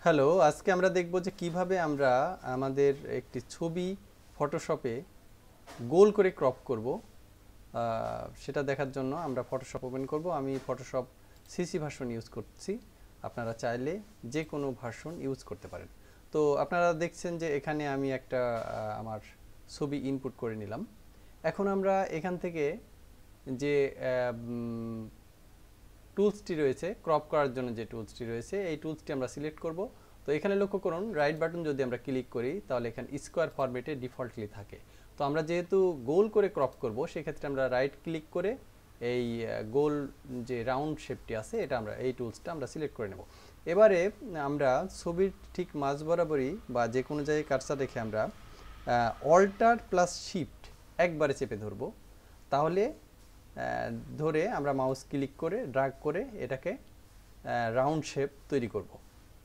Hello, আজকে আমরা দেখব যে কিভাবে আমরা আমাদের একটি ছবি ফটোশপে গোল করে ক্রপ করব। সেটা দেখার জন্য আমরা ফটোশপ ওপেন করব। আমি ফটোশপ সিসি ভার্সন ইউজ করছি, আপনারা চাইলে যে কোনো ভার্সন ইউজ করতে পারেন। তো আপনারা দেখছেন যে এখানে আমি একটা আমার ছবি ইনপুট করে নিলাম। এখন আমরা এখান থেকে যে টুলসটি রয়েছে, ক্রপ করার জন্য যে টুলসটি রয়েছে, এই টুলসটি আমরা সিলেক্ট করব। তো এখানে লক্ষ্য করুন, রাইট বাটন যদি আমরা ক্লিক করি তাহলে এখানে স্কোয়ার ফরম্যাটে ডিফল্টলি থাকে। তো আমরা যেহেতু গোল করে ক্রপ করব, সেক্ষেত্রে আমরা রাইট ক্লিক করে এই গোল যে রাউন্ড শেপটি আছে এটা আমরা এই টুলসটা আমরা সিলেক্ট করে নেব। এবারে আমরা ছবির ঠিক মাঝ বরাবরই বা যে কোনো জায়গায় কার্সার রেখে আমরা অল্টার প্লাস শিফট একবারে চেপে ধরব। তাহলে ধরে আমরা মাউস ক্লিক করে ড্র্যাগ করে এটাকে রাউন্ড শেপ তৈরি করব।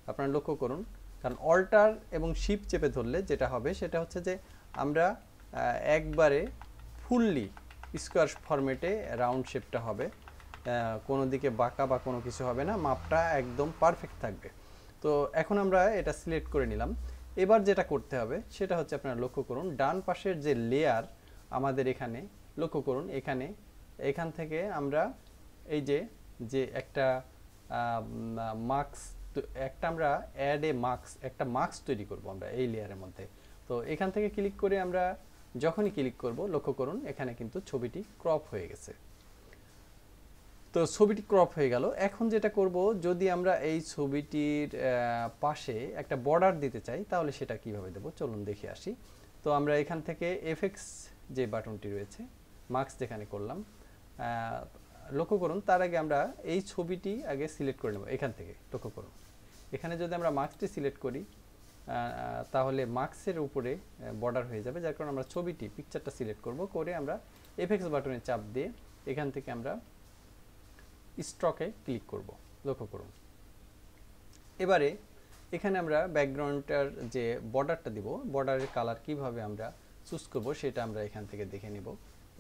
আপনারা লক্ষ্য করুন, কারণ অল্টার এবং শিফট চেপে ধরলে যেটা হবে সেটা হচ্ছে যে আমরা একবারে ফুললি স্কোয়ার ফরম্যাটে রাউন্ড শেপটা হবে, কোনো দিকে বাঁকা বা কোনো কিছু হবে না, মাপটা একদম পারফেক্ট থাকবে। তো এখন আমরা এটা সিলেক্ট করে নিলাম। এবার যেটা করতে হবে সেটা হচ্ছে, আপনারা লক্ষ্য করুন, ডান পাশের যে লেয়ার আমাদের এখানে লক্ষ্য করুন, এখান থেকে আমরা এই যে একটা মার্কস, আমরা অ্যাড এ মার্কস, একটা মার্কস তৈরি করব আমরা এই লেয়ারের মধ্যে। তো এখান থেকে ক্লিক করে আমরা যখনই ক্লিক করব, লক্ষ্য করুন এখানে কিন্তু ছবিটি ক্রপ হয়ে গেছে। তো ছবিটি ক্রপ হয়ে গেল। এখন যেটা করব, যদি আমরা এই ছবিটির পাশে একটা বর্ডার দিতে চাই তাহলে সেটা কিভাবে দেব চলুন দেখে আসি। তো আমরা এখান থেকে এফএক্স যে বাটনটি রয়েছে, মার্কস যেখানে করলাম, লক্ষ্য করুন তার আগে আমরা এই ছবিটি আগে সিলেক্ট করে নেব। এখান থেকে লক্ষ্য করুন, এখানে যদি আমরা মার্কসটি সিলেক্ট করি তাহলে মার্কসের উপরে বর্ডার হয়ে যাবে, যার কারণে আমরা ছবিটি পিকচারটা সিলেক্ট করব, করে আমরা এফএক্স বাটনে চাপ দিয়ে এখান থেকে আমরা স্ট্রকে ক্লিক করব। লক্ষ্য করুন, এবারে এখানে আমরা ব্যাকগ্রাউন্ডটার যে বর্ডারটা দিব, বর্ডারের কালার কিভাবে আমরা চুজ করব সেটা আমরা এখান থেকে দেখে নেব।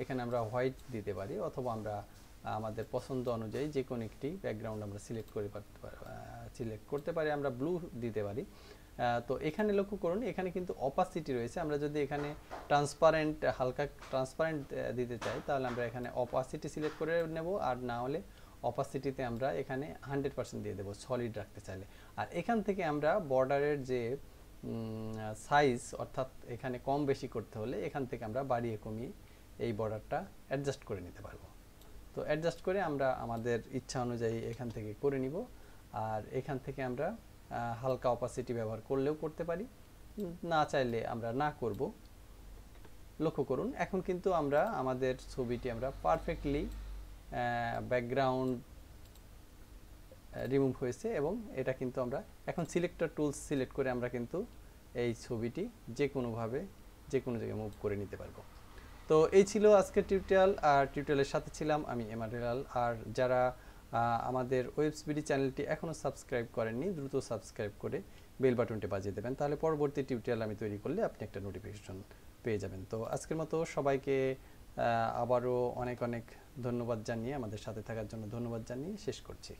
এখানে আমরা হোয়াইট দিতে পারি, অথবা আমরা আমাদের পছন্দ অনুযায়ী যে কোনো একটি ব্যাকগ্রাউন্ড আমরা সিলেক্ট করতে পারি, আমরা ব্লু দিতে পারি। তো এখানে লক্ষ্য করুন, এখানে কিন্তু অপাসিটি রয়েছে। আমরা যদি এখানে হালকা ট্রান্সপারেন্ট দিতে চাই তাহলে আমরা এখানে অপাসিটি সিলেক্ট করে নেব, আর না হলে অপাসিটিতে আমরা এখানে 100% দিয়ে দেবো সলিড রাখতে চাইলে। আর এখান থেকে আমরা বর্ডারের যে সাইজ, অর্থাৎ এখানে কম বেশি করতে হলে এখান থেকে আমরা বাড়িয়ে কমিয়ে এই বর্ডারটা অ্যাডজাস্ট করে নিতে পারবো। তো অ্যাডজাস্ট করে আমরা আমাদের ইচ্ছা অনুযায়ী এখান থেকে করে নিব। আর এখান থেকে আমরা হালকা অপাসিটি ব্যবহার করলেও করতে পারি, না চাইলে আমরা না করব। লক্ষ্য করুন, এখন কিন্তু আমরা আমাদের ছবিটি আমরা পারফেক্টলি ব্যাকগ্রাউন্ড রিমুভ হয়েছে, এবং এটা কিন্তু আমরা এখন সিলেক্টর টুলস সিলেক্ট করে আমরা কিন্তু এই ছবিটি যে কোনোভাবে যে কোনো জায়গায় মুভ করে নিতে পারবো। তো এই ছিল আজকের টিউটোরিয়াল, আর টিউটোরিয়ালের সাথে ছিলাম আমি এমানুয়েল। আর যারা আমাদের ওয়েবসবিডি চ্যানেলটি এখনও সাবস্ক্রাইব করেননি, দ্রুত সাবস্ক্রাইব করে বেল বাটনটি বাজিয়ে দেবেন, তাহলে পরবর্তী টিউটোরিয়াল আমি তৈরি করলে আপনি একটা নোটিফিকেশন পেয়ে যাবেন। তো আজকের মতো সবাইকে আবারও অনেক অনেক ধন্যবাদ জানিয়ে, আমাদের সাথে থাকার জন্য ধন্যবাদ জানিয়ে শেষ করছি।